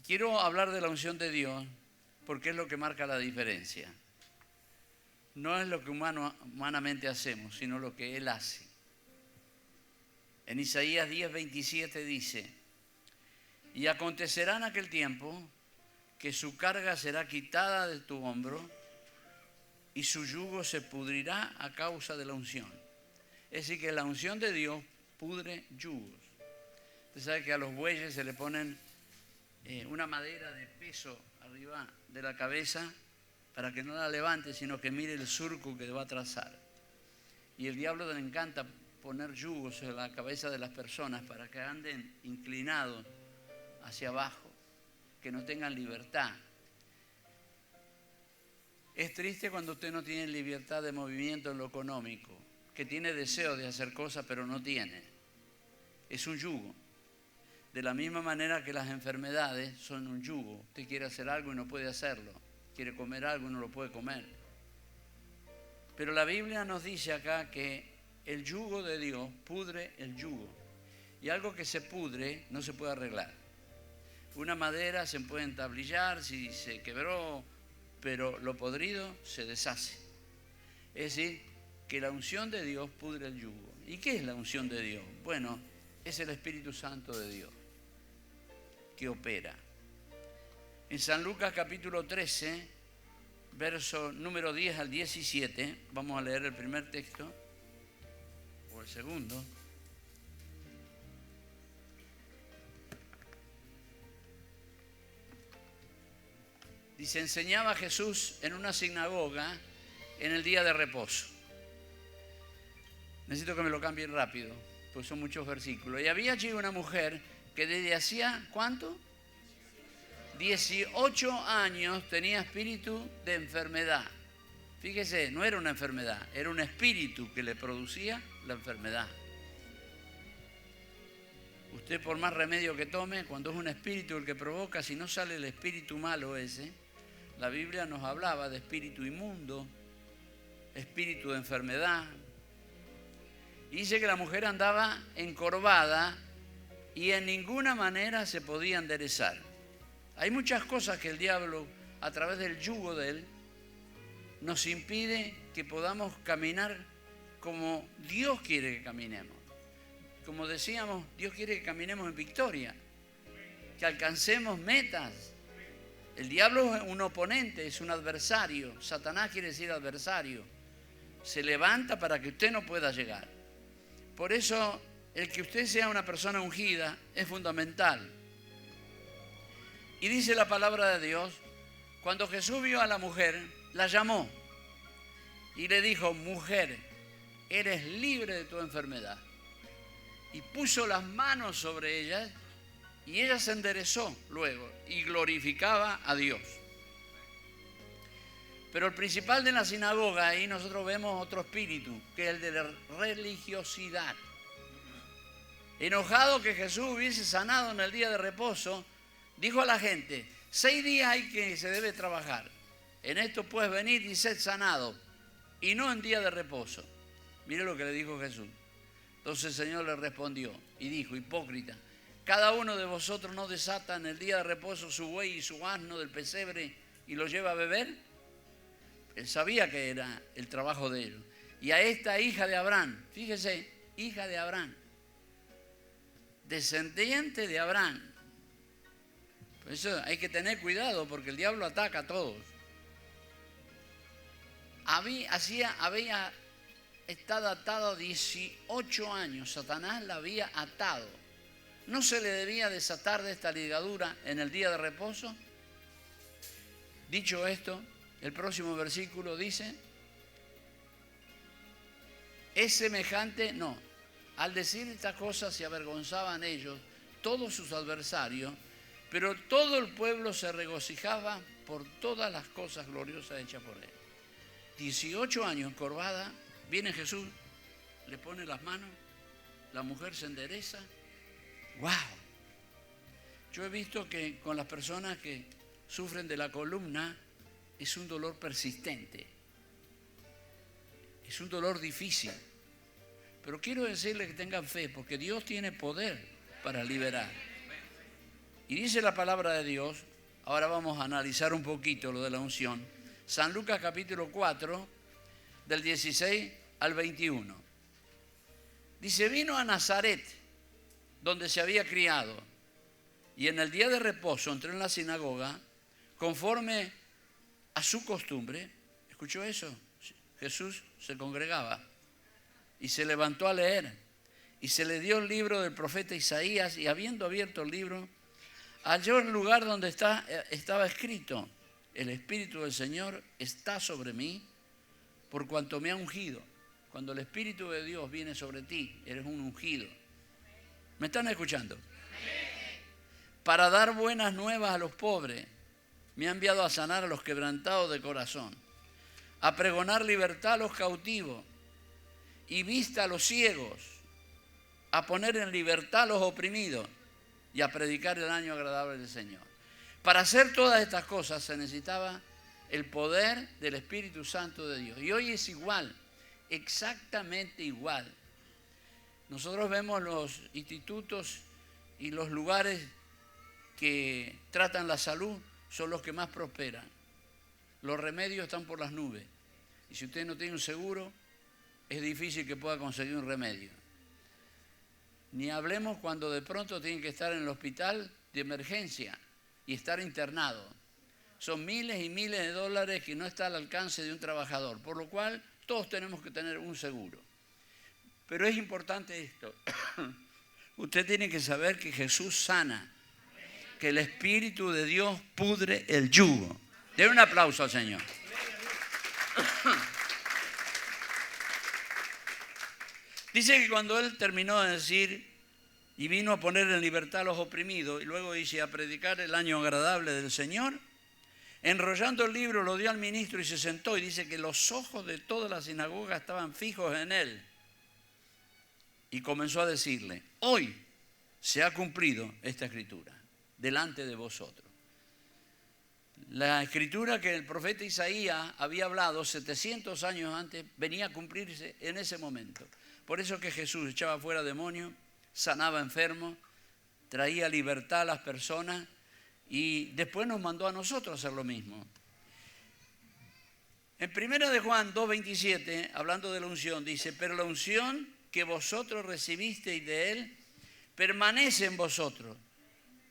Quiero hablar de la unción de Dios porque es lo que marca la diferencia. No es lo que humanamente hacemos, sino lo que Él hace. En Isaías 10:27 dice: y acontecerá en aquel tiempo que su carga será quitada de tu hombro y su yugo se pudrirá a causa de la unción. Es decir, que la unción de Dios pudre yugos. Usted sabe que a los bueyes se le ponen una madera de peso arriba de la cabeza para que no la levante, sino que mire el surco que va a trazar. Y el diablo le encanta poner yugos en la cabeza de las personas para que anden inclinados hacia abajo, que no tengan libertad. Es triste cuando usted no tiene libertad de movimiento en lo económico, que tiene deseo de hacer cosas pero no tiene. Es un yugo. De la misma manera que las enfermedades son un yugo. Usted quiere hacer algo y no puede hacerlo. Quiere comer algo y no lo puede comer. Pero la Biblia nos dice acá que el yugo de Dios pudre el yugo. Y algo que se pudre no se puede arreglar. Una madera se puede entablillar si se quebró, pero lo podrido se deshace. Es decir, que la unción de Dios pudre el yugo. ¿Y qué es la unción de Dios? Bueno, es el Espíritu Santo de Dios que opera. En San Lucas capítulo 13, verso número 10 al 17, vamos a leer el primer texto, o el segundo. Dice: enseñaba Jesús en una sinagoga en el día de reposo. Necesito que me lo cambien rápido, pues son muchos versículos. Y había allí una mujer que desde hacía, ¿cuánto? 18 años tenía espíritu de enfermedad. Fíjese, no era una enfermedad, era un espíritu que le producía la enfermedad. Usted, por más remedio que tome, cuando es un espíritu el que provoca, si no sale el espíritu malo ese, la Biblia nos hablaba de espíritu inmundo, espíritu de enfermedad. Y dice que la mujer andaba encorvada y en ninguna manera se podía enderezar. Hay muchas cosas que el diablo, a través del yugo de él, nos impide que podamos caminar como Dios quiere que caminemos. Como decíamos, Dios quiere que caminemos en victoria, que alcancemos metas. El diablo es un oponente, es un adversario. Satanás quiere decir adversario. Se levanta para que usted no pueda llegar. Por eso, el que usted sea una persona ungida es fundamental. Y dice la palabra de Dios, cuando Jesús vio a la mujer, la llamó y le dijo: mujer, eres libre de tu enfermedad. Y puso las manos sobre ella y ella se enderezó luego y glorificaba a Dios. Pero el principal de la sinagoga, ahí nosotros vemos otro espíritu, que es el de la religiosidad. Enojado que Jesús hubiese sanado en el día de reposo, dijo a la gente: 6 días hay que se debe trabajar. En esto puedes venir y ser sanado, y no en día de reposo. Mire lo que le dijo Jesús. Entonces el Señor le respondió y dijo: hipócrita, ¿cada uno de vosotros no desata en el día de reposo su buey y su asno del pesebre y lo lleva a beber? Él sabía que era el trabajo de ellos. Y a esta hija de Abraham, fíjese, hija de Abraham, descendiente de Abraham. Por eso hay que tener cuidado porque el diablo ataca a todos. Había estado atado 18 años, Satanás la había atado. ¿No se le debía desatar de esta ligadura en el día de reposo? Dicho esto, el próximo versículo dice: es semejante, no, al decir estas cosas se avergonzaban ellos, todos sus adversarios, pero todo el pueblo se regocijaba por todas las cosas gloriosas hechas por él. 18 años encorvada, viene Jesús, le pone las manos, la mujer se endereza. ¡Wow! Yo he visto que con las personas que sufren de la columna es un dolor persistente, es un dolor difícil. Pero quiero decirles que tengan fe, porque Dios tiene poder para liberar. Y dice la palabra de Dios, ahora vamos a analizar un poquito lo de la unción. San Lucas capítulo 4, del 16 al 21. Dice, vino a Nazaret, donde se había criado, y en el día de reposo entró en la sinagoga, conforme a su costumbre. ¿Escuchó eso? Jesús se congregaba y se levantó a leer, y se le dio el libro del profeta Isaías, y habiendo abierto el libro, halló el lugar donde estaba escrito, el Espíritu del Señor está sobre mí, por cuanto me ha ungido. Cuando el Espíritu de Dios viene sobre ti, eres un ungido. ¿Me están escuchando? Para dar buenas nuevas a los pobres. Me ha enviado a sanar a los quebrantados de corazón, a pregonar libertad a los cautivos y vista a los ciegos, a poner en libertad a los oprimidos y a predicar el año agradable del Señor. Para hacer todas estas cosas se necesitaba el poder del Espíritu Santo de Dios. Y hoy es igual, exactamente igual. Nosotros vemos los institutos y los lugares que tratan la salud son los que más prosperan. Los remedios están por las nubes. Y si usted no tiene un seguro, es difícil que pueda conseguir un remedio. Ni hablemos cuando de pronto tienen que estar en el hospital de emergencia y estar internado. Son miles y miles de dólares que no está al alcance de un trabajador, por lo cual todos tenemos que tener un seguro. Pero es importante esto. Usted tiene que saber que Jesús sana, que el Espíritu de Dios pudre el yugo. Den un aplauso al Señor. Dice que cuando él terminó de decir y vino a poner en libertad a los oprimidos, y luego dice a predicar el año agradable del Señor, enrollando el libro lo dio al ministro y se sentó, y dice que los ojos de toda la sinagoga estaban fijos en él. Y comenzó a decirle, hoy se ha cumplido esta escritura delante de vosotros. La escritura que el profeta Isaías había hablado 700 años antes venía a cumplirse en ese momento. Por eso que Jesús echaba fuera demonios, sanaba enfermos, traía libertad a las personas y después nos mandó a nosotros a hacer lo mismo. En 1 de Juan 2:27, hablando de la unción, dice, pero la unción que vosotros recibisteis de Él permanece en vosotros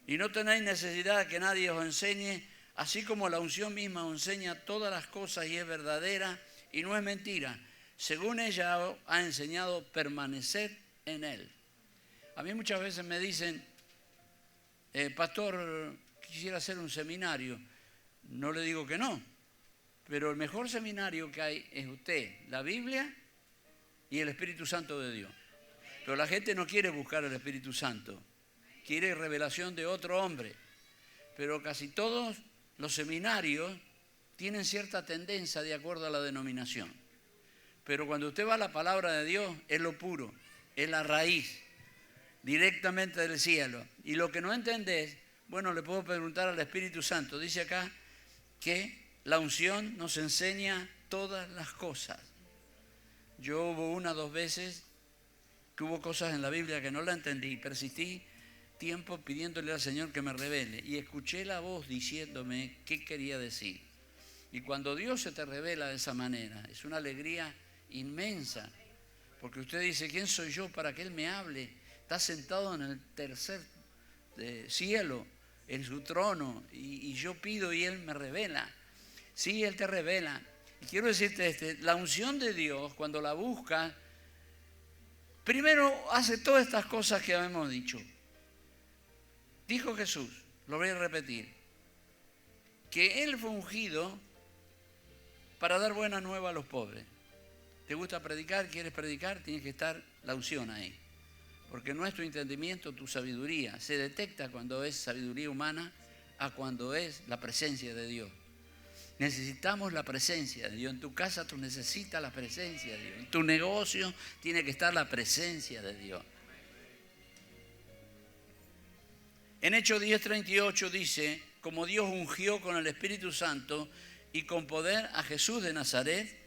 y no tenéis necesidad de que nadie os enseñe, así como la unción misma os enseña todas las cosas y es verdadera y no es mentira. Según ella ha enseñado, permanecer en Él. A mí muchas veces me dicen, pastor, quisiera hacer un seminario. No le digo que no, pero el mejor seminario que hay es usted, la Biblia y el Espíritu Santo de Dios. Pero la gente no quiere buscar el Espíritu Santo, quiere revelación de otro hombre. Pero casi todos los seminarios tienen cierta tendencia de acuerdo a la denominación. Pero cuando usted va a la palabra de Dios, es lo puro, es la raíz, directamente del cielo. Y lo que no entendés, bueno, le puedo preguntar al Espíritu Santo. Dice acá que la unción nos enseña todas las cosas. Yo hubo 1 o 2 veces que hubo cosas en la Biblia que no la entendí. Persistí tiempo pidiéndole al Señor que me revele. Y escuché la voz diciéndome qué quería decir. Y cuando Dios se te revela de esa manera, es una alegría inmensa. Porque usted dice, ¿quién soy yo para que Él me hable? Está sentado en el tercer cielo, en su trono, y yo pido y Él me revela. Sí, Él te revela. Y quiero decirte, la unción de Dios, cuando la buscas, primero hace todas estas cosas que habíamos dicho. Dijo Jesús, lo voy a repetir, que Él fue ungido para dar buena nueva a los pobres. ¿Te gusta predicar? ¿Quieres predicar? Tiene que estar la unción ahí. Porque no es tu entendimiento, tu sabiduría. Se detecta cuando es sabiduría humana a cuando es la presencia de Dios. Necesitamos la presencia de Dios. En tu casa tú necesitas la presencia de Dios. En tu negocio tiene que estar la presencia de Dios. En Hechos 10:38 dice, como Dios ungió con el Espíritu Santo y con poder a Jesús de Nazaret,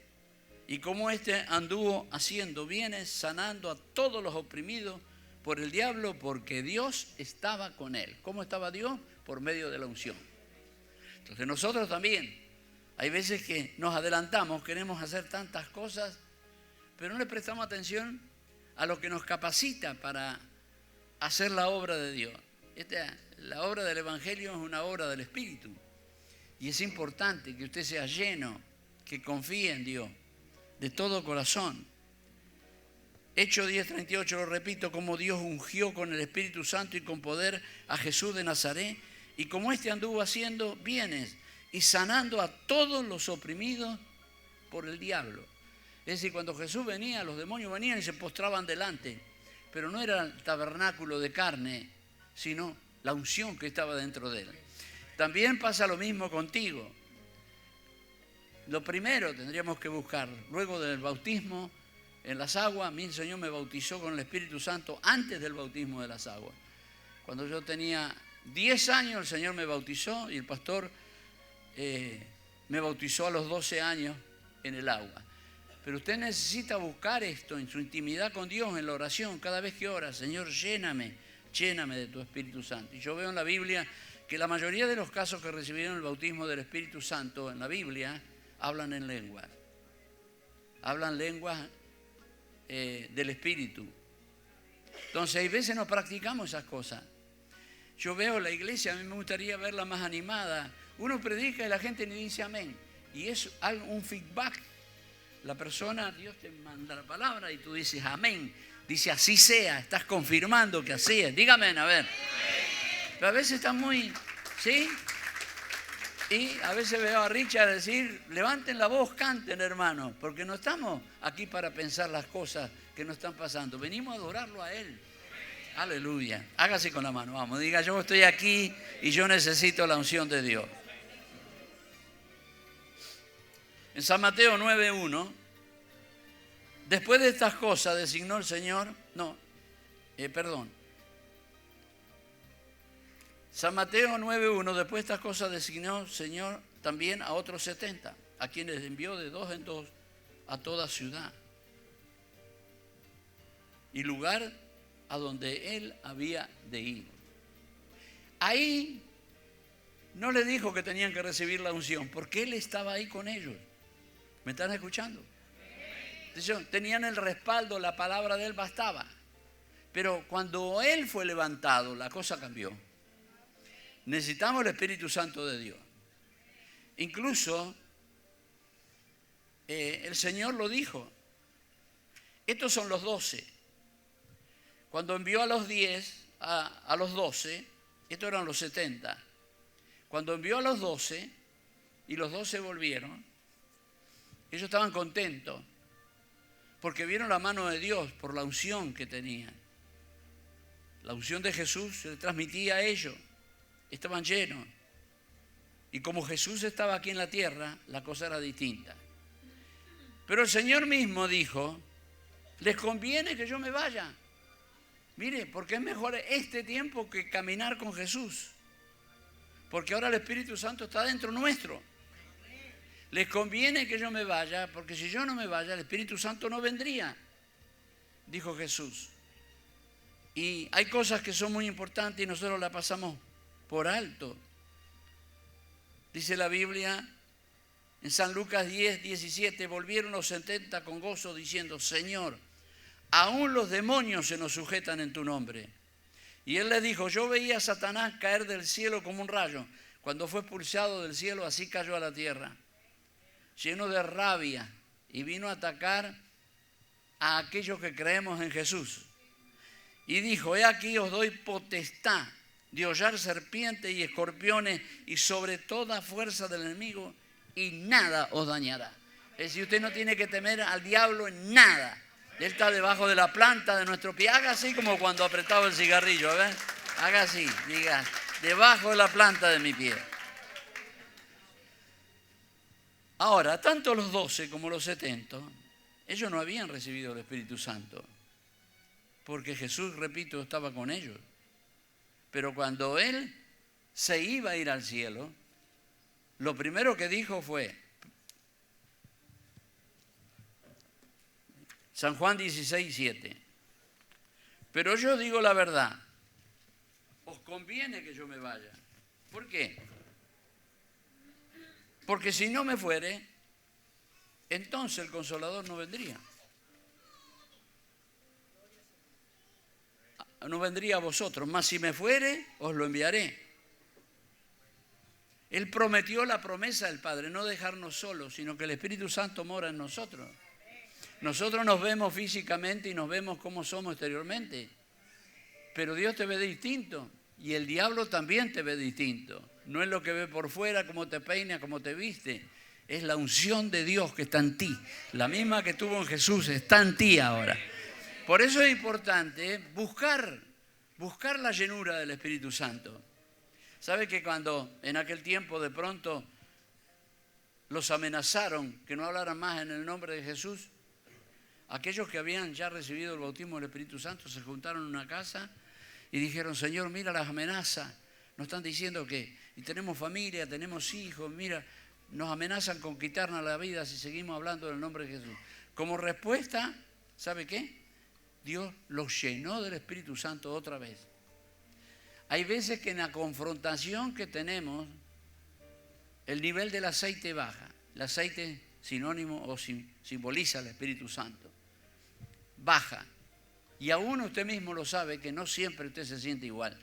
y como éste anduvo haciendo bienes, sanando a todos los oprimidos por el diablo porque Dios estaba con él. ¿Cómo estaba Dios? Por medio de la unción. Entonces nosotros también, hay veces que nos adelantamos, queremos hacer tantas cosas, pero no le prestamos atención a lo que nos capacita para hacer la obra de Dios. La obra del Evangelio es una obra del Espíritu. Y es importante que usted sea lleno, que confíe en Dios de todo corazón. Hechos 10:38, lo repito, como Dios ungió con el Espíritu Santo y con poder a Jesús de Nazaret, y como éste anduvo haciendo bienes y sanando a todos los oprimidos por el diablo. Es decir, cuando Jesús venía, los demonios venían y se postraban delante, pero no era el tabernáculo de carne, sino la unción que estaba dentro de él. También pasa lo mismo contigo. Lo primero tendríamos que buscar, luego del bautismo en las aguas, mi Señor me bautizó con el Espíritu Santo antes del bautismo de las aguas. Cuando yo tenía 10 años, el Señor me bautizó y el pastor me bautizó a los 12 años en el agua. Pero usted necesita buscar esto en su intimidad con Dios, en la oración, cada vez que ora, Señor, lléname de tu Espíritu Santo. Y yo veo en la Biblia que la mayoría de los casos que recibieron el bautismo del Espíritu Santo en la Biblia hablan en lenguas. Hablan lenguas del Espíritu. Entonces, hay veces no practicamos esas cosas. Yo veo la iglesia, a mí me gustaría verla más animada. Uno predica y la gente ni dice amén. Y es un feedback. La persona, Dios te manda la palabra y tú dices amén. Dice así sea, estás confirmando que así es. Dígame, a ver. Pero a veces está muy, ¿sí? Y a veces veo a Richard decir, levanten la voz, canten, hermano, porque no estamos aquí para pensar las cosas que nos están pasando. Venimos a adorarlo a Él. Aleluya. Hágase con la mano, vamos. Diga, yo estoy aquí y yo necesito la unción de Dios. En San Mateo 9:1, después de estas cosas designó el Señor, San Mateo 9:1, después de estas cosas designó el Señor también a otros 70, a quienes envió de 2 en 2 a toda ciudad y lugar a donde Él había de ir. Ahí no le dijo que tenían que recibir la unción, porque Él estaba ahí con ellos. ¿Me están escuchando? Entonces, tenían el respaldo, la palabra de Él bastaba. Pero cuando Él fue levantado, la cosa cambió. Necesitamos el Espíritu Santo de Dios. Incluso el Señor lo dijo. Estos son los 12. Cuando envió a los 10, a los 12, estos eran los 70. Cuando envió a los 12 y los 12 volvieron, ellos estaban contentos porque vieron la mano de Dios por la unción que tenían. La unción de Jesús se le transmitía a ellos. Estaban llenos. Y como Jesús estaba aquí en la tierra, la cosa era distinta. Pero el Señor mismo dijo, les conviene que yo me vaya. Mire, porque es mejor este tiempo que caminar con Jesús. Porque ahora el Espíritu Santo está dentro nuestro. Les conviene que yo me vaya, porque si yo no me vaya, el Espíritu Santo no vendría, dijo Jesús. Y hay cosas que son muy importantes y nosotros las pasamos por alto. Dice la Biblia en San Lucas 10:17, volvieron los 70 con gozo diciendo, Señor, aún los demonios se nos sujetan en tu nombre. Y Él les dijo, yo veía a Satanás caer del cielo como un rayo. Cuando fue expulsado del cielo, así cayó a la tierra, lleno de rabia, y vino a atacar a aquellos que creemos en Jesús. Y dijo, he aquí os doy potestad de hollar serpientes y escorpiones y sobre toda fuerza del enemigo, y nada os dañará. Es decir, usted no tiene que temer al diablo en nada. Él está debajo de la planta de nuestro pie. Haga así como cuando apretaba el cigarrillo, ¿ves? Haga así, diga, debajo de la planta de mi pie. Ahora, tanto los 12 como los 70, ellos no habían recibido el Espíritu Santo, porque Jesús, repito, estaba con ellos. Pero cuando Él se iba a ir al cielo, lo primero que dijo fue, San Juan 16:7, Pero yo digo la verdad. Os conviene que yo me vaya. ¿Por qué? Porque si no me fuere, entonces el Consolador no vendría. No vendría a vosotros, mas si me fuere, os lo enviaré. Él prometió la promesa del Padre, no dejarnos solos, sino que el Espíritu Santo mora en nosotros. Nosotros nos vemos físicamente y nos vemos como somos exteriormente, pero Dios te ve distinto y el diablo también te ve distinto. No es lo que ve por fuera, cómo te peina, cómo te viste. Es la unción de Dios que está en ti. La misma que tuvo en Jesús está en ti ahora. Por eso es importante buscar la llenura del Espíritu Santo. ¿Sabe que cuando en aquel tiempo de pronto los amenazaron que no hablaran más en el nombre de Jesús? Aquellos que habían ya recibido el bautismo del Espíritu Santo se juntaron en una casa y dijeron: Señor, mira las amenazas. Nos están diciendo que y tenemos familia, tenemos hijos, mira, nos amenazan con quitarnos la vida si seguimos hablando del nombre de Jesús. Como respuesta, ¿sabe qué? Dios los llenó del Espíritu Santo otra vez. Hay veces que en la confrontación que tenemos, el nivel del aceite baja. El aceite sinónimo o simboliza el Espíritu Santo. Baja. Y aún usted mismo lo sabe que no siempre usted se siente igual.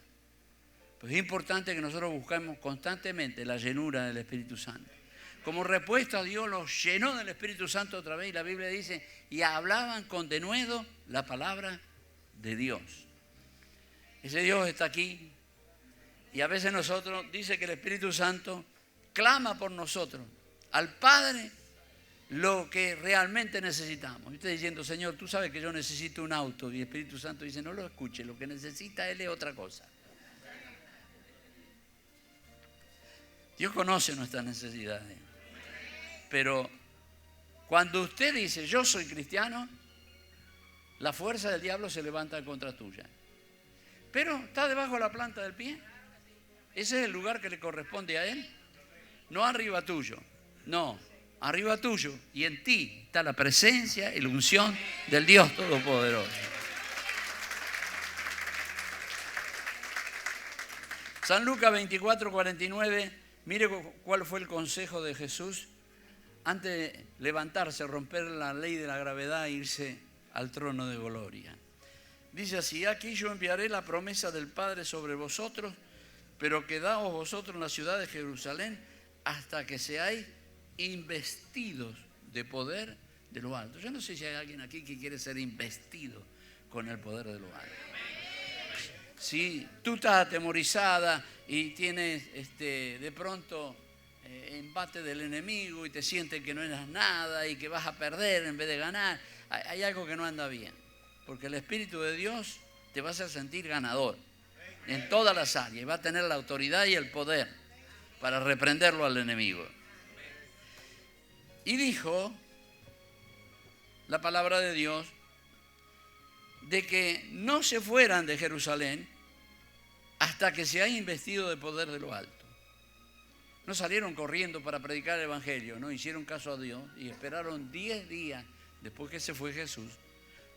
Pues es importante que nosotros busquemos constantemente la llenura del Espíritu Santo. Como respuesta, Dios los llenó del Espíritu Santo otra vez y la Biblia dice, y hablaban con denuedo la palabra de Dios. Ese Dios está aquí y a veces nosotros, dice que el Espíritu Santo clama por nosotros al Padre lo que realmente necesitamos. Y usted diciendo: Señor, tú sabes que yo necesito un auto. Y el Espíritu Santo dice: no lo escuche, lo que necesita Él es otra cosa. Dios conoce nuestras necesidades. Pero cuando usted dice: yo soy cristiano, la fuerza del diablo se levanta contra tuya. Pero está debajo de la planta del pie. Ese es el lugar que le corresponde a Él. No arriba tuyo, no, arriba tuyo. Y en ti está la presencia y la unción del Dios Todopoderoso. San Lucas 24:49, mire cuál fue el consejo de Jesús antes de levantarse, romper la ley de la gravedad e irse al trono de gloria. Dice así: aquí yo enviaré la promesa del Padre sobre vosotros, pero quedaos vosotros en la ciudad de Jerusalén hasta que seáis investidos de poder de lo alto. Yo no sé si hay alguien aquí que quiere ser investido con el poder de lo alto. Si tú estás atemorizada y tienes de pronto embate del enemigo y te sientes que no eres nada y que vas a perder en vez de ganar, hay algo que no anda bien. Porque el Espíritu de Dios te va a hacer sentir ganador en todas las áreas y va a tener la autoridad y el poder para reprenderlo al enemigo. Y dijo la palabra de Dios de que no se fueran de Jerusalén hasta que se haya investido de poder de lo alto. No salieron corriendo para predicar el evangelio, no hicieron caso a Dios y esperaron 10 días después que se fue Jesús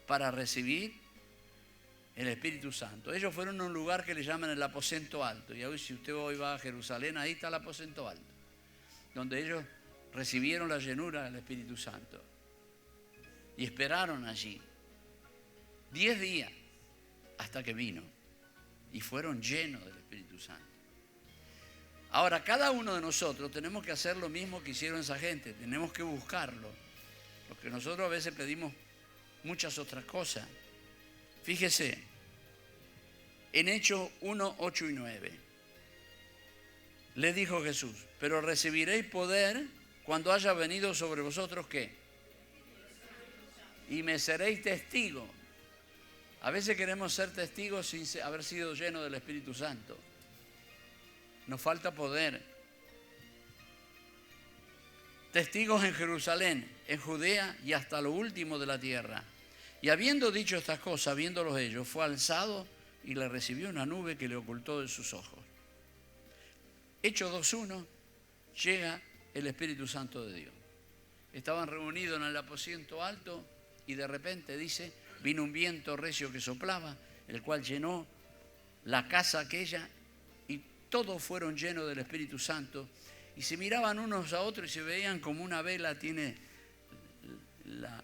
para recibir el Espíritu Santo. Ellos fueron a un lugar que le llaman el aposento alto. Y hoy, si usted hoy va a Jerusalén, ahí está el aposento alto, donde ellos recibieron la llenura del Espíritu Santo. Y esperaron allí 10 días hasta que vino. Y fueron llenos del Espíritu Santo. Ahora, cada uno de nosotros tenemos que hacer lo mismo que hicieron esa gente. Tenemos que buscarlo. Porque nosotros a veces pedimos muchas otras cosas. Fíjese, en Hechos 1, 8 y 9, les dijo Jesús: pero recibiréis poder cuando haya venido sobre vosotros, ¿qué? Y me seréis testigos. A veces queremos ser testigos sin haber sido llenos del Espíritu Santo. Nos falta poder. Testigos en Jerusalén, en Judea y hasta lo último de la tierra. Y habiendo dicho estas cosas, viéndolos ellos, fue alzado y le recibió una nube que le ocultó de sus ojos. Hechos 2:1, llega el Espíritu Santo de Dios. Estaban reunidos en el aposento alto y de repente dice: vino un viento recio que soplaba el cual llenó la casa aquella y todos fueron llenos del Espíritu Santo y se miraban unos a otros y se veían como una vela tiene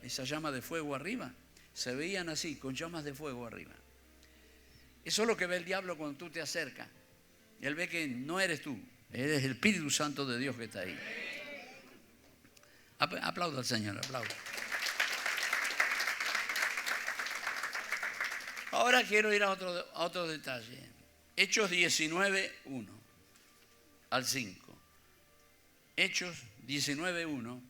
esa llama de fuego arriba. Se veían así, con llamas de fuego arriba. Eso es lo que ve el diablo cuando tú te acercas. Él ve que no eres tú, eres el Espíritu Santo de Dios que está ahí. Aplauda al Señor, aplauda. Ahora quiero ir a otro detalle. Hechos 19, 1 al 5. Hechos 19, 1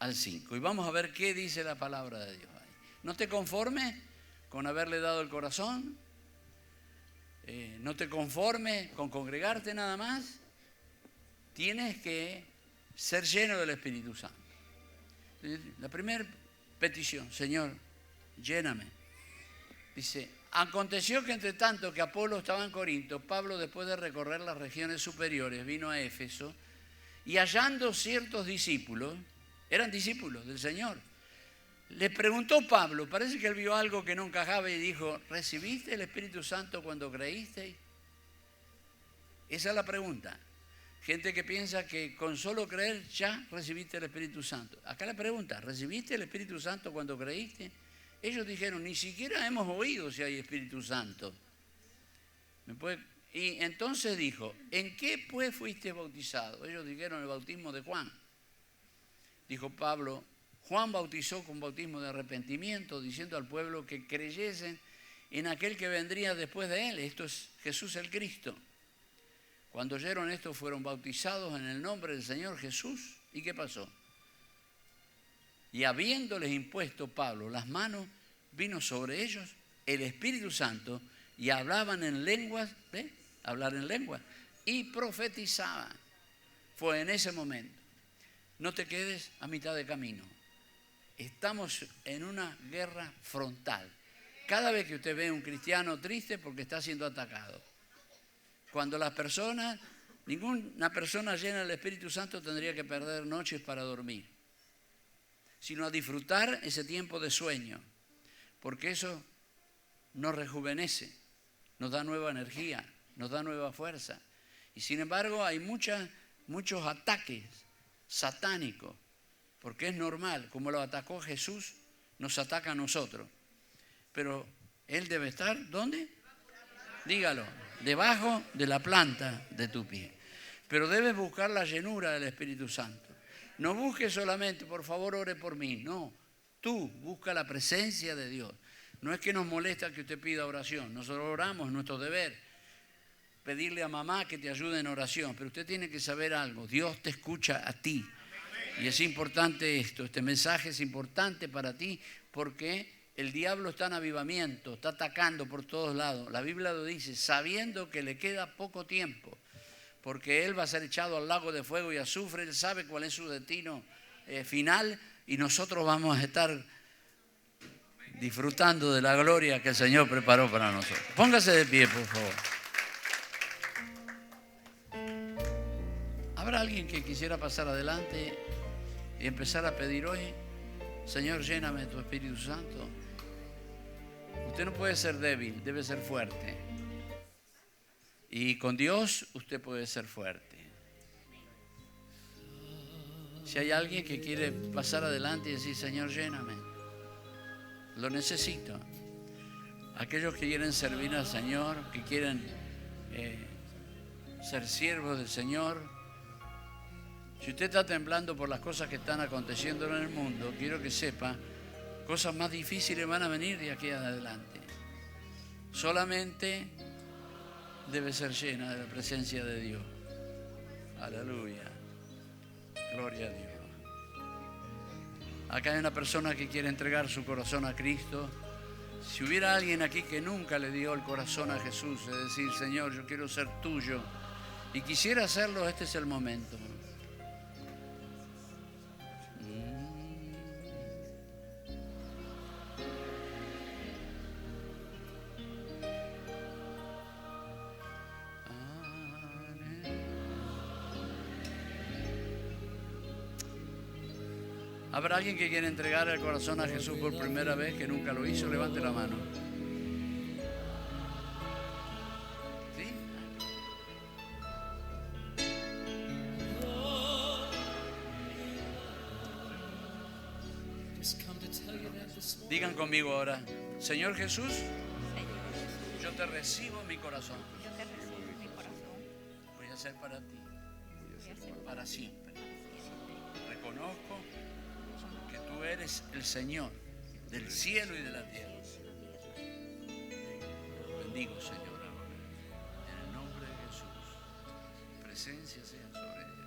al 5. Y vamos a ver qué dice la palabra de Dios ahí. No te conformes con haberle dado el corazón. No te conformes con congregarte nada más. Tienes que ser lleno del Espíritu Santo. La primera petición, Señor, lléname. Dice, aconteció que entre tanto que Apolo estaba en Corinto, Pablo, después de recorrer las regiones superiores, vino a Éfeso y hallando ciertos discípulos, eran discípulos del Señor, le preguntó Pablo, parece que él vio algo que no encajaba y dijo, ¿recibiste el Espíritu Santo cuando creíste? Esa es la pregunta. Gente que piensa que con solo creer ya recibiste el Espíritu Santo. Acá la pregunta, ¿recibiste el Espíritu Santo cuando creíste? Ellos dijeron, ni siquiera hemos oído si hay Espíritu Santo. Y entonces dijo, ¿en qué pues fuiste bautizado? Ellos dijeron el bautismo de Juan. Dijo Pablo, Juan bautizó con bautismo de arrepentimiento, diciendo al pueblo que creyesen en aquel que vendría después de él. Esto es Jesús el Cristo. Cuando oyeron esto fueron bautizados en el nombre del Señor Jesús. ¿Y qué pasó? Y habiéndoles impuesto Pablo las manos, vino sobre ellos el Espíritu Santo y hablaban en lenguas, hablar en lenguas, y profetizaban. Fue en ese momento. No te quedes a mitad de camino. Estamos en una guerra frontal. Cada vez que usted ve a un cristiano triste porque está siendo atacado. Cuando ninguna persona llena del Espíritu Santo tendría que perder noches para dormir, sino a disfrutar ese tiempo de sueño, porque eso nos rejuvenece, nos da nueva energía, nos da nueva fuerza. Y sin embargo hay muchos ataques satánicos, porque es normal, como lo atacó Jesús, nos ataca a nosotros. Pero Él debe estar, ¿dónde? Dígalo, debajo de la planta de tu pie. Pero debes buscar la llenura del Espíritu Santo. No busques solamente, por favor, ore por mí. No, tú busca la presencia de Dios. No es que nos molesta que usted pida oración. Nosotros oramos, es nuestro deber. Pedirle a mamá que te ayude en oración. Pero usted tiene que saber algo. Dios te escucha a ti. Y es importante esto. Este mensaje es importante para ti porque el diablo está en avivamiento, está atacando por todos lados. La Biblia lo dice, sabiendo que le queda poco tiempo. Porque él va a ser echado al lago de fuego y azufre. Él sabe cuál es su destino final y nosotros vamos a estar disfrutando de la gloria que el Señor preparó para nosotros. Póngase de pie, por favor. ¿Habrá alguien que quisiera pasar adelante y empezar a pedir hoy? Señor, lléname de tu Espíritu Santo. Usted no puede ser débil, debe ser fuerte. Y con Dios usted puede ser fuerte. Si hay alguien que quiere pasar adelante y decir, Señor, lléname, lo necesito. Aquellos que quieren servir al Señor, que quieren ser siervos del Señor. Si usted está temblando por las cosas que están aconteciendo en el mundo, quiero que sepa, cosas más difíciles van a venir de aquí adelante. Solamente debe ser llena de la presencia de Dios. Aleluya. Gloria a Dios. Acá hay una persona que quiere entregar su corazón a Cristo. Si hubiera alguien aquí que nunca le dio el corazón a Jesús, es decir, Señor, yo quiero ser tuyo y quisiera hacerlo, este es el momento. ¿Habrá alguien que quiere entregar el corazón a Jesús por primera vez, que nunca lo hizo? Levante la mano. Digan conmigo ahora, Señor Jesús, Señor Jesús, yo te recibo en mi corazón. yo te recibo en mi corazón. Voy a ser para ti, Voy a hacer para siempre. siempre. Reconozco que tú eres el Señor del cielo y de la tierra. Bendigo, Señor, ahora. En el nombre de Jesús. Presencia sea sobre ella.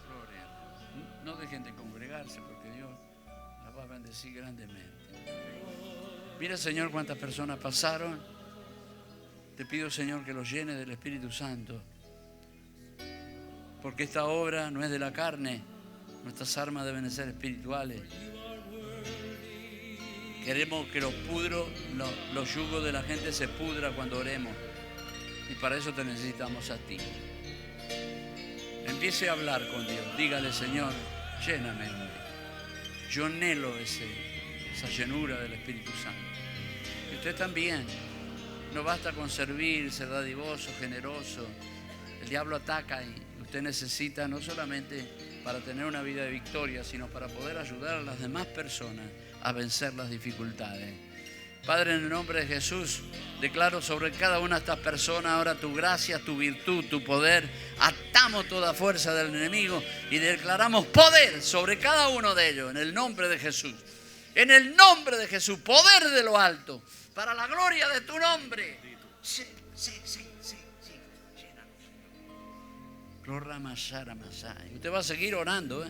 Gloria a Dios. No dejen de congregarse porque Dios la va a bendecir grandemente. Mira, Señor, cuántas personas pasaron. Te pido, Señor, que los llenes del Espíritu Santo. Porque esta obra no es de la carne. Nuestras armas deben de ser espirituales. Queremos que los yugos de la gente se pudra cuando oremos. Y para eso te necesitamos a ti. Empiece a hablar con Dios. Dígale, Señor, lléname hoy. Yo anhelo esa llenura del Espíritu Santo. Y usted también. No basta con servir, ser dadivoso, generoso. El diablo ataca y usted necesita no solamente para tener una vida de victoria, sino para poder ayudar a las demás personas a vencer las dificultades. Padre, en el nombre de Jesús, declaro sobre cada una de estas personas ahora tu gracia, tu virtud, tu poder. Atamos toda fuerza del enemigo y declaramos poder sobre cada uno de ellos en el nombre de Jesús. En el nombre de Jesús, poder de lo alto, para la gloria de tu nombre. Sí. Y usted va a seguir orando,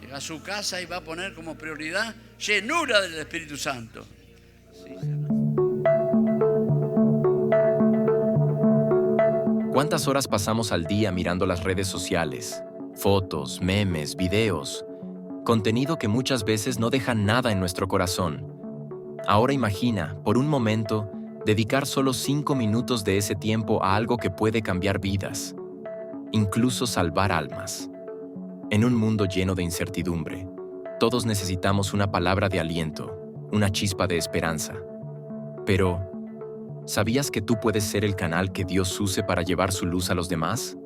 Llega a su casa y va a poner como prioridad llenura del Espíritu Santo. Sí. ¿Cuántas horas pasamos al día mirando las redes sociales? Fotos, memes, videos. Contenido que muchas veces no deja nada en nuestro corazón. Ahora imagina, por un momento, dedicar solo 5 minutos de ese tiempo a algo que puede cambiar vidas, incluso salvar almas. En un mundo lleno de incertidumbre, todos necesitamos una palabra de aliento, una chispa de esperanza. Pero, ¿sabías que tú puedes ser el canal que Dios use para llevar su luz a los demás?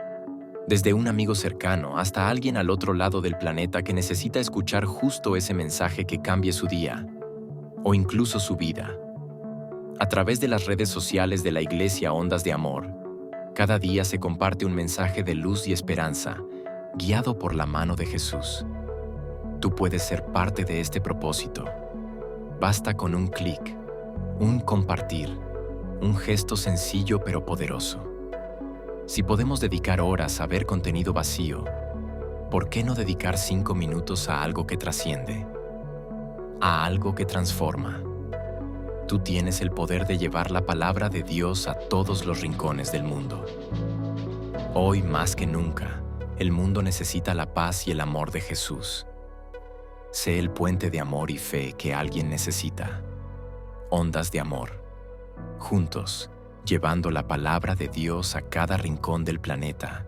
Desde un amigo cercano hasta alguien al otro lado del planeta que necesita escuchar justo ese mensaje que cambie su día, o incluso su vida. A través de las redes sociales de la Iglesia Ondas de Amor, cada día se comparte un mensaje de luz y esperanza, guiado por la mano de Jesús. Tú puedes ser parte de este propósito. Basta con un clic, un compartir, un gesto sencillo pero poderoso. Si podemos dedicar horas a ver contenido vacío, ¿por qué no dedicar 5 minutos a algo que trasciende? A algo que transforma. Tú tienes el poder de llevar la palabra de Dios a todos los rincones del mundo. Hoy más que nunca, el mundo necesita la paz y el amor de Jesús. Sé el puente de amor y fe que alguien necesita. Ondas de Amor. Juntos, llevando la palabra de Dios a cada rincón del planeta.